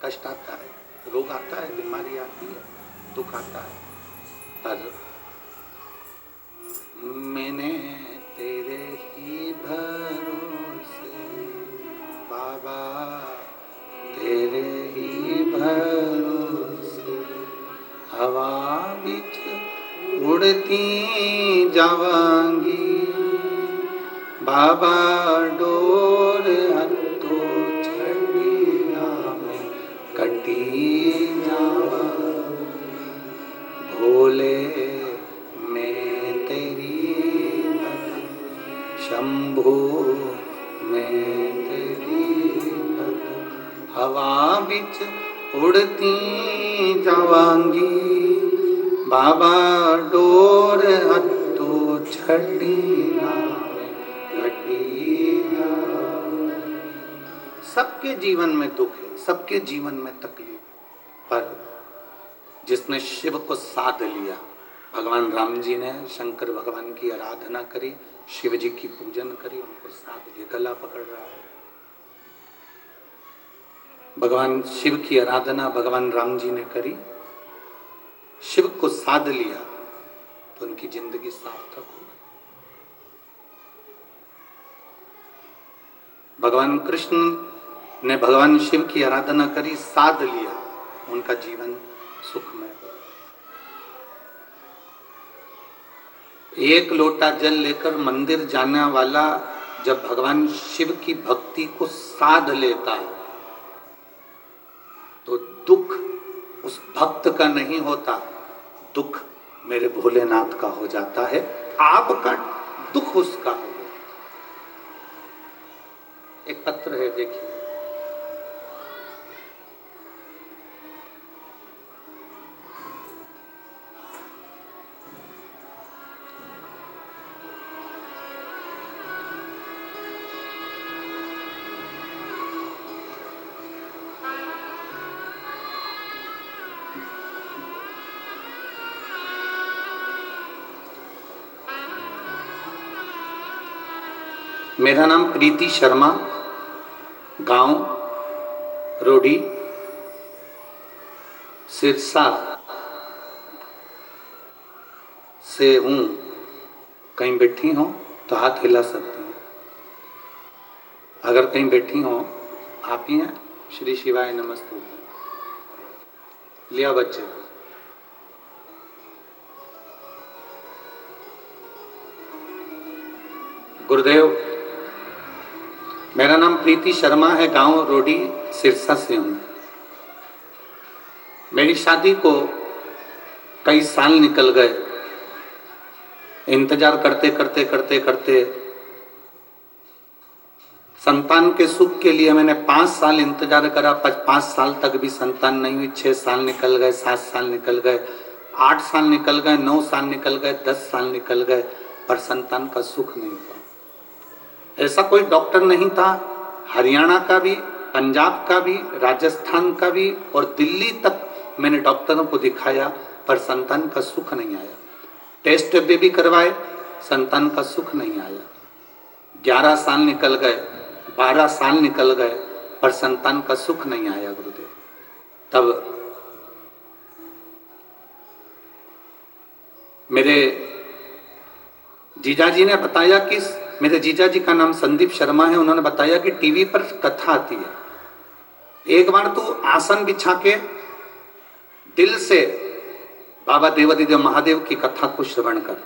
कष्ट आता है, रोग आता है, बीमारी आती है, दुख आता है, पर मैंने तेरे ही भरोसे बाबा, तेरे ही भरोसे हवा बिच उड़ती जावांगी बाबा, डोर हथो छड़ी नाम कटी जावा, भोले मैं तेरी भक्त, शंभो मैं तेरी भक्त, हवा बिच उड़ती जावांगी बाबा, डोर हथो छड़ी नाम कटी जावा। सबके जीवन में दुख है, सबके जीवन में तकलीफ है, पर जिसने शिव को साध लिया, भगवान राम जी ने शंकर भगवान की आराधना करी, शिव जी की पूजन करी, उनको साध लिया, गला पकड़ रहा है। भगवान शिव की आराधना भगवान राम जी ने करी, शिव को साध लिया, तो उनकी जिंदगी सार्थक हो गई। भगवान कृष्ण ने भगवान शिव की आराधना करी, साध लिया, उनका जीवन सुखमय हो। एक लोटा जल लेकर मंदिर जाने वाला जब भगवान शिव की भक्ति को साध लेता है, तो दुख उस भक्त का नहीं होता, दुख मेरे भोलेनाथ का हो जाता है, आपका दुख उसका हो गया। एक पत्र है, देखिए, मेरा नाम प्रीति शर्मा, गांव रोडी, सिरसा से हूं। कहीं बैठी हो तो हाथ हिला सकती हैं, अगर कहीं बैठी हो आप ही हैं। श्री शिवाय नमस्तु। लिया बच्चे, गुरुदेव, मेरा नाम प्रीति शर्मा है, गांव रोडी, सिरसा से हूं। मेरी शादी को कई साल निकल गए, इंतजार करते करते करते करते संतान के सुख के लिए मैंने 5 साल इंतजार करा, 5 साल तक भी संतान नहीं हुई। 6 साल निकल गए, 7 साल निकल गए, 8 साल निकल गए, 9 साल निकल गए, 10 साल निकल गए, पर संतान का सुख नहीं हुआ। ऐसा कोई डॉक्टर नहीं था, हरियाणा का भी, पंजाब का भी, राजस्थान का भी और दिल्ली तक मैंने डॉक्टरों को दिखाया, पर संतान का सुख नहीं आया। टेस्ट भी करवाए, संतान का सुख नहीं आया। 11 साल निकल गए, 12 साल निकल गए, पर संतान का सुख नहीं आया गुरुदेव। तब मेरे जीजाजी ने बताया कि, मेरे जीजाजी का नाम संदीप शर्मा है, उन्होंने बताया कि टीवी पर कथा आती है, एक बार तू आसन बिछा के दिल से बाबा देवादिदेव महादेव की कथा को श्रवण कर।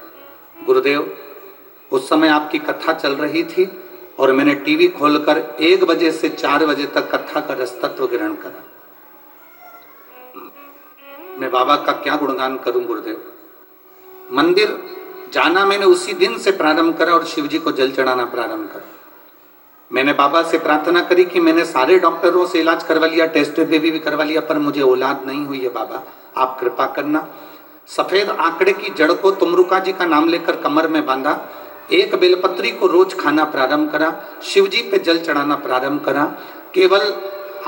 गुरुदेव, उस समय आपकी कथा चल रही थी और मैंने टीवी खोलकर 1 बजे से 4 बजे तक कथा का रसतत्व ग्रहण करा। मैं बाबा का क्या गुणगान करूं गुरुदेव। मंदिर जाना मैंने उसी दिन से प्रारंभ करा और शिव जी को जल चढ़ाना प्रारंभ करा। मैंने बाबा से प्रार्थना करी कि मैंने सारे डॉक्टरों से इलाज करवा लिया, टेस्ट भी करवा लिया, पर मुझे औलाद नहीं हुई है। बाबा आप कृपा करना। सफेद आंकड़े की जड़ को तुमरुका जी का नाम लेकर कमर में बांधा, एक बेलपत्री को रोज खाना प्रारंभ करा, शिव जी पे जल चढ़ाना प्रारंभ करा। केवल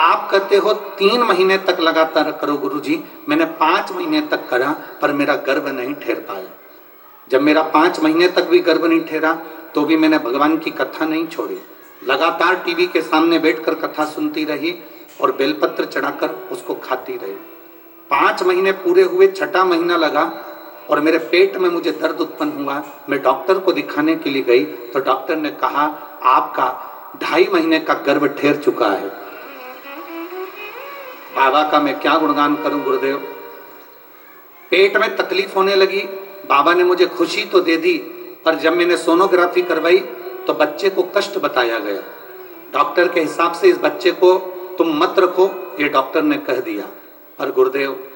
आप कहते हो 3 महीने तक लगातार करो गुरुजी, मैंने 5 महीने तक करा, पर मेरा गर्भ नहीं ठहर पाया। जब मेरा 5 महीने तक भी गर्भ नहीं ठहरा तो भी मैंने भगवान की कथा नहीं छोड़ी, लगातार टीवी के सामने बैठकर कथा सुनती रही। और बेलपत्र चढ़ाकर उसको खाती रही। 5 महीने पूरे हुए, 6ठा महीना लगा और मेरे पेट में मुझे दर्द उत्पन्न हुआ। मैं डॉक्टर को दिखाने के लिए गई तो डॉक्टर ने कहा आपका 2.5 महीने का गर्भ ठहर चुका है। बाबा का मैं क्या गुणगान करूं गुरुदेव। पेट में तकलीफ होने लगी, बाबा ने मुझे खुशी तो दे दी, पर जब मैंने सोनोग्राफी करवाई तो बच्चे को कष्ट बताया गया। डॉक्टर के हिसाब से इस बच्चे को तुम मत रखो, ये डॉक्टर ने कह दिया। पर गुरुदेव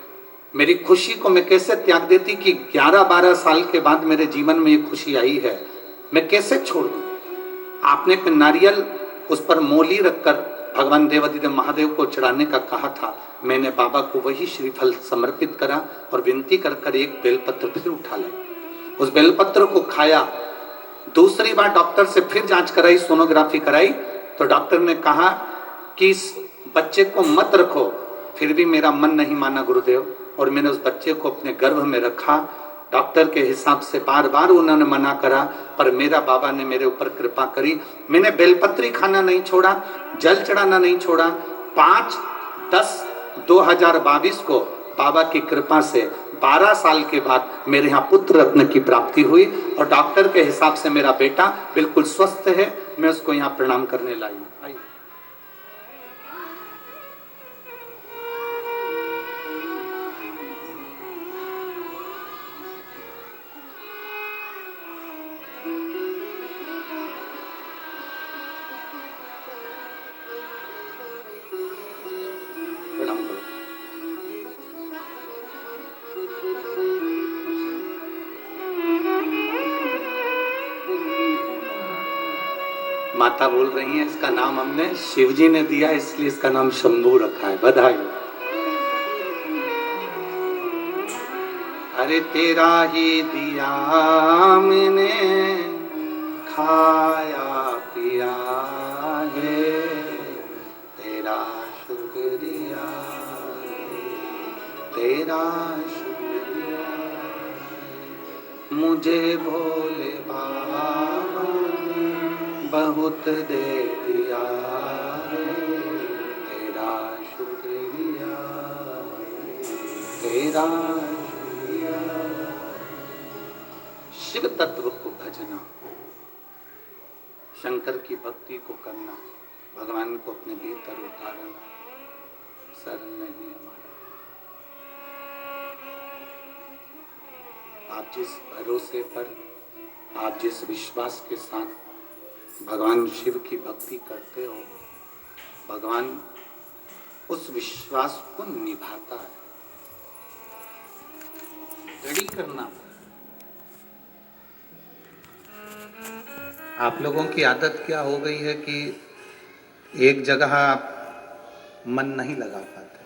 मेरी खुशी को मैं कैसे त्याग देती कि 11-12 साल के बाद मेरे जीवन में ये खुशी आई है, मैं कैसे छोड़ दूं। आपने एक नारियल उस पर मोली रखकर भगवान देवाधिदेव महादेव को चढ़ाने का कहा था। मैंने बाबा को वही श्रीफल समर्पित करा और विनती कर कर एक बेलपत्र फिर उठा लिया। उस बेलपत्र को खाया। दूसरी बार डॉक्टर से फिर जांच कराई, सोनोग्राफी कराई तो डॉक्टर ने कहा कि इस बच्चे को मत रखो। फिर भी मेरा मन नहीं माना गुरुदेव, और मैंने उस बच्चे को अपने गर्भ में रखा। डॉक्टर के हिसाब से बार बार उन्होंने मना करा, पर मेरा बाबा ने मेरे ऊपर कृपा करी। मैंने बेलपत्री खाना नहीं छोड़ा, जल चढ़ाना नहीं छोड़ा। 5/10/2022 को बाबा की कृपा से 12 साल के बाद मेरे यहाँ पुत्र रत्न की प्राप्ति हुई और डॉक्टर के हिसाब से मेरा बेटा बिल्कुल स्वस्थ है। मैं उसको यहाँ प्रणाम करने लाई हूँ। माता बोल रही हैं इसका नाम हमने शिव जी ने दिया, इसलिए इसका नाम शंभू रखा है। बधाई। अरे तेरा ही दिया मैंने खाया पिया है, तेरा शुक्रिया, तेरा शुक्रिया। मुझे भोले बाबा बहुत दे दिया है, तेरा शुक्रिया, तेरा शुक्रिया। शिव तत्व को भजना, शंकर की भक्ति को करना, भगवान को अपने भीतर उतारना सरल नहीं हमारा। आप जिस भरोसे पर, आप जिस विश्वास के साथ भगवान शिव की भक्ति करते हो, भगवान उस विश्वास को निभाता है। दृढ़ करना। आप लोगों की आदत क्या हो गई है कि एक जगह आप मन नहीं लगा पाते।